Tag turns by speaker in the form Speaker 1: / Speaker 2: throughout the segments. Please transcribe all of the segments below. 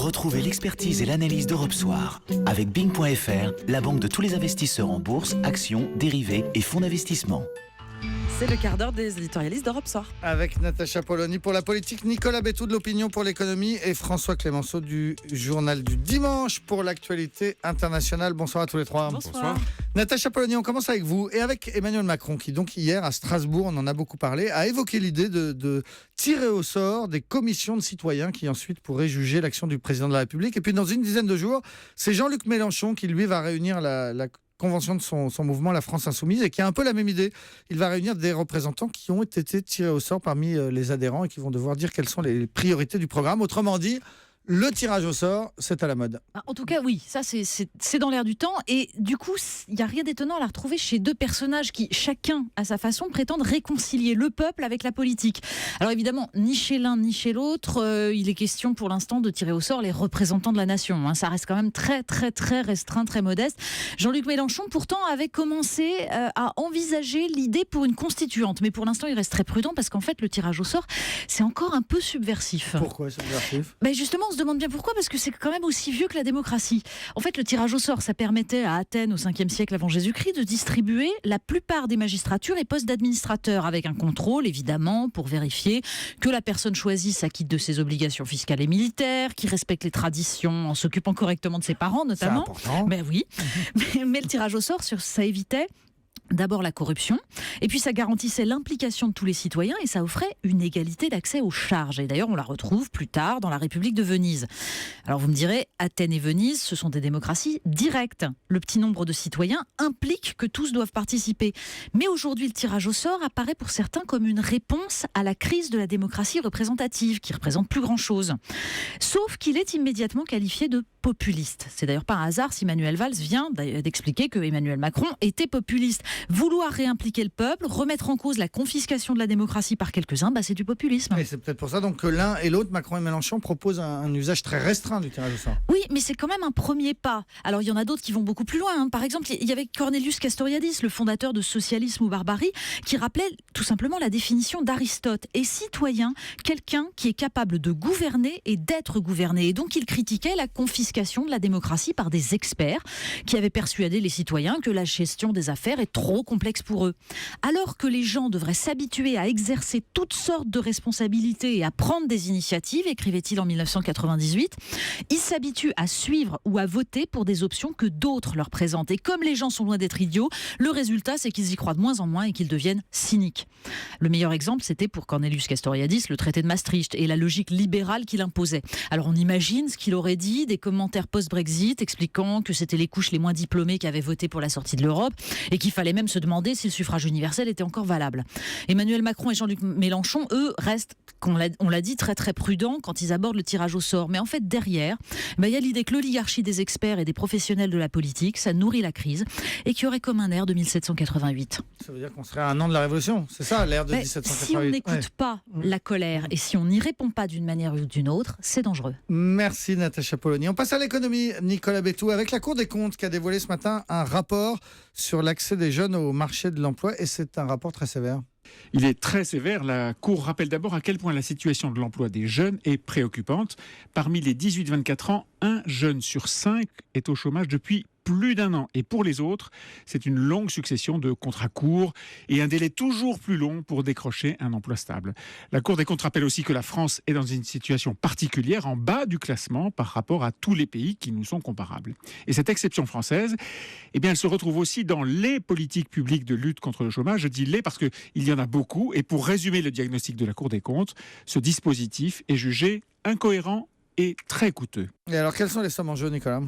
Speaker 1: Retrouvez l'expertise et l'analyse d'Europe Soir avec Bing.fr, la banque de tous les investisseurs en bourse, actions, dérivés et fonds d'investissement.
Speaker 2: C'est le quart d'heure des éditorialistes d'Europe Soir.
Speaker 3: Avec Natacha Polony pour la politique, Nicolas Bétou de l'opinion pour l'économie et François Clémenceau du journal du dimanche pour l'actualité internationale. Bonsoir à tous les trois.
Speaker 2: Bonsoir.
Speaker 3: Natacha Polony, on commence avec vous et avec Emmanuel Macron qui donc hier à Strasbourg, on en a beaucoup parlé, a évoqué l'idée de tirer au sort des commissions de citoyens qui ensuite pourraient juger l'action du président de la République. Et puis dans une dizaine de jours, c'est Jean-Luc Mélenchon qui lui va réunir la convention de son mouvement, la France Insoumise, et qui a un peu la même idée. Il va réunir des représentants qui ont été tirés au sort parmi les adhérents et qui vont devoir dire quelles sont les priorités du programme. Autrement dit, le tirage au sort, c'est à la mode.
Speaker 2: En tout cas, oui, ça c'est dans l'air du temps. Et du coup, il n'y a rien d'étonnant à la retrouver chez deux personnages qui, chacun à sa façon, prétendent réconcilier le peuple avec la politique. Alors évidemment, ni chez l'un ni chez l'autre, il est question pour l'instant de tirer au sort les représentants de la nation. Ça reste quand même très restreint, très modeste. Jean-Luc Mélenchon, pourtant, avait commencé à envisager l'idée pour une constituante. Mais pour l'instant, il reste très prudent parce qu'en fait, le tirage au sort, c'est encore un peu subversif.
Speaker 3: Pourquoi subversif ?
Speaker 2: Justement, on se demande bien pourquoi, parce que c'est quand même aussi vieux que la démocratie. En fait, le tirage au sort, ça permettait à Athènes, au 5e siècle avant Jésus-Christ, de distribuer la plupart des magistratures et postes d'administrateurs, avec un contrôle, évidemment, pour vérifier que la personne choisie s'acquitte de ses obligations fiscales et militaires, qui respecte les traditions en s'occupant correctement de ses parents, notamment.
Speaker 3: C'est important.
Speaker 2: Ben oui. Mais le tirage au sort, ça évitait d'abord la corruption, et puis ça garantissait l'implication de tous les citoyens et ça offrait une égalité d'accès aux charges. Et d'ailleurs, on la retrouve plus tard dans la République de Venise. Alors vous me direz, Athènes et Venise, ce sont des démocraties directes. Le petit nombre de citoyens implique que tous doivent participer. Mais aujourd'hui, le tirage au sort apparaît pour certains comme une réponse à la crise de la démocratie représentative, qui représente plus grand-chose. Sauf qu'il est immédiatement qualifié de populiste. C'est d'ailleurs pas un hasard si Manuel Valls vient d'expliquer que Emmanuel Macron était populiste. Vouloir réimpliquer le peuple, remettre en cause la confiscation de la démocratie par quelques-uns, c'est du populisme.
Speaker 3: Et c'est peut-être pour ça donc, que l'un et l'autre, Macron et Mélenchon, proposent un usage très restreint du tirage au sort.
Speaker 2: Oui, mais c'est quand même un premier pas. Alors il y en a d'autres qui vont beaucoup plus loin. Par exemple, il y avait Cornelius Castoriadis, le fondateur de Socialisme ou Barbarie, qui rappelait tout simplement la définition d'Aristote. Et citoyen, quelqu'un qui est capable de gouverner et d'être gouverné. Et donc il critiquait la confiscation de la démocratie par des experts qui avaient persuadé les citoyens que la gestion des affaires est trop complexe pour eux. Alors que les gens devraient s'habituer à exercer toutes sortes de responsabilités et à prendre des initiatives, écrivait-il en 1998, ils s'habituent à suivre ou à voter pour des options que d'autres leur présentent. Et comme les gens sont loin d'être idiots, le résultat, c'est qu'ils y croient de moins en moins et qu'ils deviennent cyniques. Le meilleur exemple, c'était pour Cornelius Castoriadis, le traité de Maastricht et la logique libérale qu'il imposait. Alors on imagine ce qu'il aurait dit, des commentaires post-Brexit expliquant que c'était les couches les moins diplômées qui avaient voté pour la sortie de l'Europe et qu'il fallait même se demander si le suffrage universel était encore valable. Emmanuel Macron et Jean-Luc Mélenchon, eux, restent, on l'a dit, très prudents quand ils abordent le tirage au sort. Mais en fait, derrière, il y a l'idée que l'oligarchie des experts et des professionnels de la politique, ça nourrit la crise et qu'il y aurait comme un air de 1788.
Speaker 3: Ça veut dire qu'on serait à un an de la Révolution, c'est ça, l'ère de 1788.
Speaker 2: Si on n'écoute pas la colère et si on n'y répond pas d'une manière ou d'une autre, c'est dangereux.
Speaker 3: Merci Natacha Polony. On passe à l'économie, Nicolas Bétou, avec la Cour des comptes qui a dévoilé ce matin un rapport sur l'accès des jeunes au marché de l'emploi et c'est un rapport très sévère.
Speaker 4: Il est très sévère. La Cour rappelle d'abord à quel point la situation de l'emploi des jeunes est préoccupante. Parmi les 18-24 ans, un jeune sur 5 est au chômage depuis plus d'un an. Et pour les autres, c'est une longue succession de contrats courts et un délai toujours plus long pour décrocher un emploi stable. La Cour des comptes rappelle aussi que la France est dans une situation particulière, en bas du classement par rapport à tous les pays qui nous sont comparables. Et cette exception française, elle se retrouve aussi dans les politiques publiques de lutte contre le chômage. Je dis les parce qu'il y en a beaucoup. Et pour résumer le diagnostic de la Cour des comptes, ce dispositif est jugé incohérent et très coûteux.
Speaker 3: Et alors, quelles sont les sommes en jeu, Nicolas ?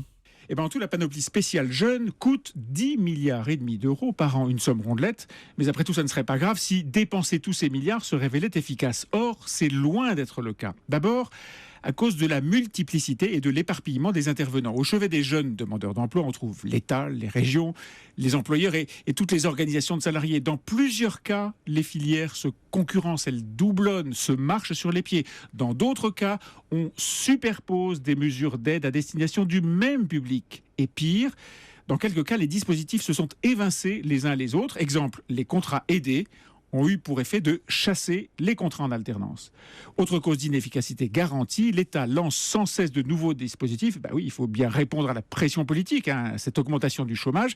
Speaker 4: En tout, la panoplie spéciale jeune coûte 10,5 milliards d'euros par an, une somme rondelette. Mais après tout, ça ne serait pas grave si dépenser tous ces milliards se révélait efficace. Or, c'est loin d'être le cas. D'abord, à cause de la multiplicité et de l'éparpillement des intervenants. Au chevet des jeunes demandeurs d'emploi, on trouve l'État, les régions, les employeurs et toutes les organisations de salariés. Dans plusieurs cas, les filières se concurrencent, elles doublonnent, se marchent sur les pieds. Dans d'autres cas, on superpose des mesures d'aide à destination du même public. Et pire, dans quelques cas, les dispositifs se sont évincés les uns les autres. Exemple, les contrats aidés. ont eu pour effet de chasser les contrats en alternance. Autre cause d'inefficacité garantie, l'État lance sans cesse de nouveaux dispositifs. Oui, il faut bien répondre à la pression politique, cette augmentation du chômage.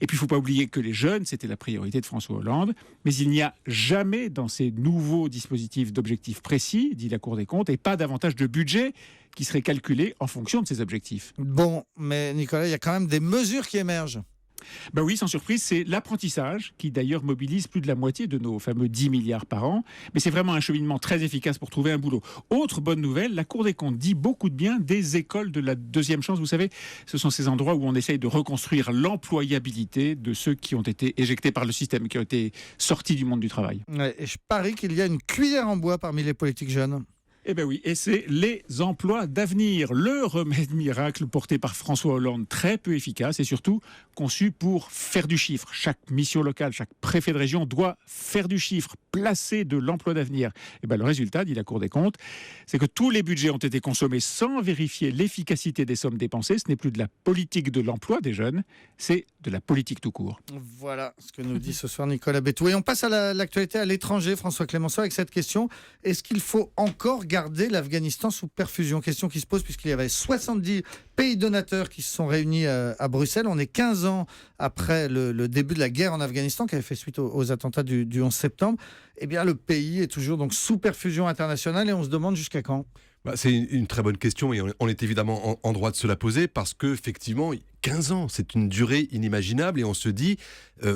Speaker 4: Et puis, il ne faut pas oublier que les jeunes, c'était la priorité de François Hollande. Mais il n'y a jamais dans ces nouveaux dispositifs d'objectifs précis, dit la Cour des comptes, et pas davantage de budget qui serait calculé en fonction de ces objectifs.
Speaker 3: Bon, mais Nicolas, il y a quand même des mesures qui émergent.
Speaker 4: Oui, sans surprise, c'est l'apprentissage qui d'ailleurs mobilise plus de la moitié de nos fameux 10 milliards par an. Mais c'est vraiment un cheminement très efficace pour trouver un boulot. Autre bonne nouvelle, la Cour des comptes dit beaucoup de bien des écoles de la deuxième chance. Vous savez, ce sont ces endroits où on essaye de reconstruire l'employabilité de ceux qui ont été éjectés par le système, qui ont été sortis du monde du travail.
Speaker 3: Ouais, et je parie qu'il y a une cuillère en bois parmi les politiques jeunes.
Speaker 4: Oui, et c'est les emplois d'avenir, le remède miracle porté par François Hollande, très peu efficace et surtout conçu pour faire du chiffre. Chaque mission locale, chaque préfet de région doit faire du chiffre, placer de l'emploi d'avenir. Le résultat, dit la Cour des comptes, c'est que tous les budgets ont été consommés sans vérifier l'efficacité des sommes dépensées. Ce n'est plus de la politique de l'emploi des jeunes, c'est de la politique tout court.
Speaker 3: Voilà ce que nous dit ce soir Nicolas Bétou. Et on passe à l'actualité à l'étranger, François Clémenceau, avec cette question. Est-ce qu'il faut encore garder l'Afghanistan sous perfusion? Question qui se pose puisqu'il y avait 70 pays donateurs qui se sont réunis à Bruxelles. On est 15 ans après le début de la guerre en Afghanistan qui avait fait suite aux attentats du 11 septembre. Eh bien, le pays est toujours donc sous perfusion internationale et on se demande jusqu'à quand.
Speaker 5: C'est une très bonne question et on est évidemment en droit de se la poser parce qu'effectivement, 15 ans, c'est une durée inimaginable et on se dit,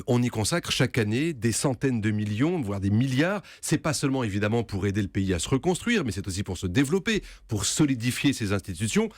Speaker 5: on y consacre chaque année des centaines de millions, voire des milliards. C'est pas seulement évidemment pour aider le pays à se reconstruire, mais c'est aussi pour se développer, pour solidifier ses institutions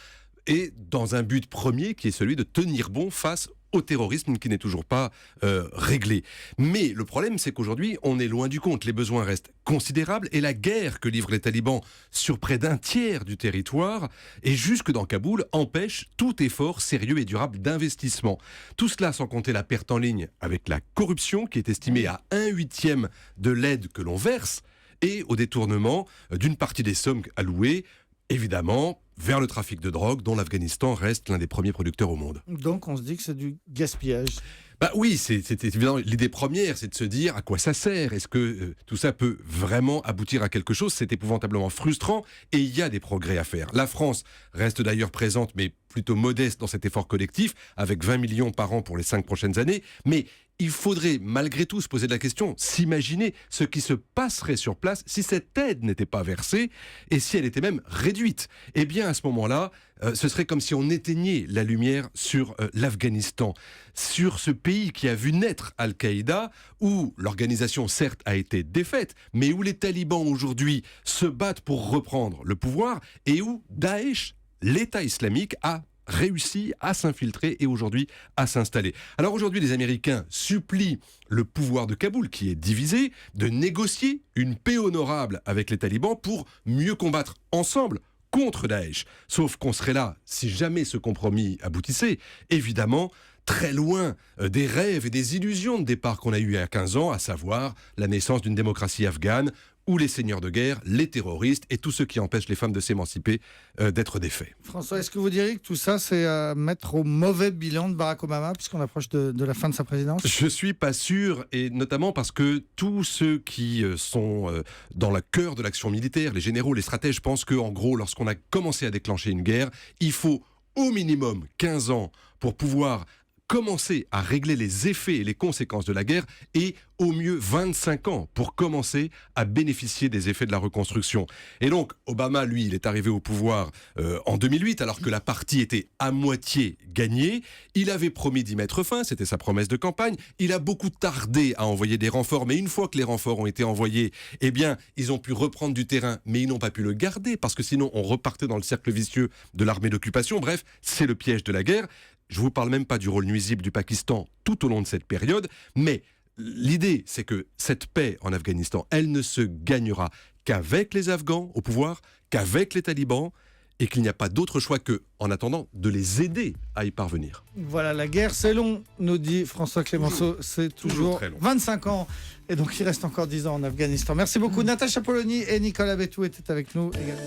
Speaker 5: et dans un but premier qui est celui de tenir bon face au terrorisme qui n'est toujours pas réglé. Mais le problème, c'est qu'aujourd'hui, on est loin du compte. Les besoins restent considérables et la guerre que livrent les talibans sur près d'un tiers du territoire et jusque dans Kaboul empêche tout effort sérieux et durable d'investissement. Tout cela sans compter la perte en ligne avec la corruption qui est estimée à 1/8 de l'aide que l'on verse et au détournement d'une partie des sommes allouées, évidemment, vers le trafic de drogue, dont l'Afghanistan reste l'un des premiers producteurs au monde.
Speaker 3: Donc on se dit que c'est du gaspillage.
Speaker 5: Oui, c'est évidemment l'idée première, c'est de se dire à quoi ça sert. Est-ce que tout ça peut vraiment aboutir à quelque chose? C'est épouvantablement frustrant et il y a des progrès à faire. La France reste d'ailleurs présente, mais plutôt modeste dans cet effort collectif, avec 20 millions par an pour les 5 prochaines années. Mais il faudrait malgré tout se poser la question, s'imaginer ce qui se passerait sur place si cette aide n'était pas versée et si elle était même réduite. Eh bien, à ce moment-là, ce serait comme si on éteignait la lumière sur l'Afghanistan, sur ce pays qui a vu naître Al-Qaïda, où l'organisation certes a été défaite, mais où les talibans aujourd'hui se battent pour reprendre le pouvoir et où Daesh, l'État islamique, a réussi à s'infiltrer et aujourd'hui à s'installer. Alors aujourd'hui, les Américains supplient le pouvoir de Kaboul, qui est divisé, de négocier une paix honorable avec les talibans pour mieux combattre ensemble contre Daesh. Sauf qu'on serait là, si jamais ce compromis aboutissait, évidemment, très loin des rêves et des illusions de départ qu'on a eu il y a 15 ans, à savoir la naissance d'une démocratie afghane, où les seigneurs de guerre, les terroristes et tous ceux qui empêchent les femmes de s'émanciper d'être défaits.
Speaker 3: François, est-ce que vous diriez que tout ça, c'est mettre au mauvais bilan de Barack Obama, puisqu'on approche de la fin de sa présidence?
Speaker 5: Je ne suis pas sûr, et notamment parce que tous ceux qui sont dans le cœur de l'action militaire, les généraux, les stratèges, pensent qu'en gros, lorsqu'on a commencé à déclencher une guerre, il faut au minimum 15 ans pour pouvoir commencer à régler les effets et les conséquences de la guerre et au mieux 25 ans pour commencer à bénéficier des effets de la reconstruction. Et donc Obama, lui, il est arrivé au pouvoir en 2008 alors que la partie était à moitié gagnée. Il avait promis d'y mettre fin, c'était sa promesse de campagne. Il a beaucoup tardé à envoyer des renforts, mais une fois que les renforts ont été envoyés, eh bien, ils ont pu reprendre du terrain, mais ils n'ont pas pu le garder parce que sinon on repartait dans le cercle vicieux de l'armée d'occupation. Bref, c'est le piège de la guerre. Je ne vous parle même pas du rôle nuisible du Pakistan tout au long de cette période, mais l'idée, c'est que cette paix en Afghanistan, elle ne se gagnera qu'avec les Afghans au pouvoir, qu'avec les talibans, et qu'il n'y a pas d'autre choix que, en attendant, de les aider à y parvenir.
Speaker 3: Voilà, la guerre, c'est long, nous dit François Clémenceau. C'est toujours
Speaker 5: très long.
Speaker 3: 25 ans, et donc il reste encore 10 ans en Afghanistan. Merci beaucoup. Natacha Polony et Nicolas Bétou étaient avec nous également.